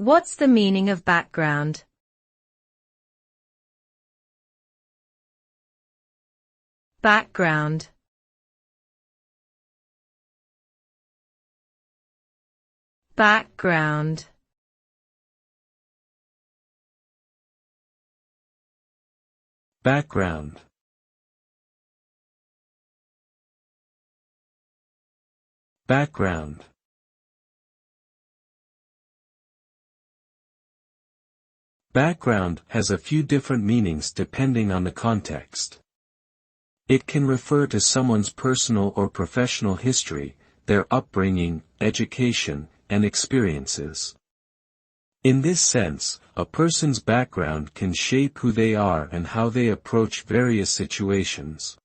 What's the meaning of background? Background. Background. Background. Background. Background has a few different meanings depending on the context. It can refer to someone's personal or professional history, their upbringing, education, and experiences. In this sense, a person's background can shape who they are and how they approach various situations.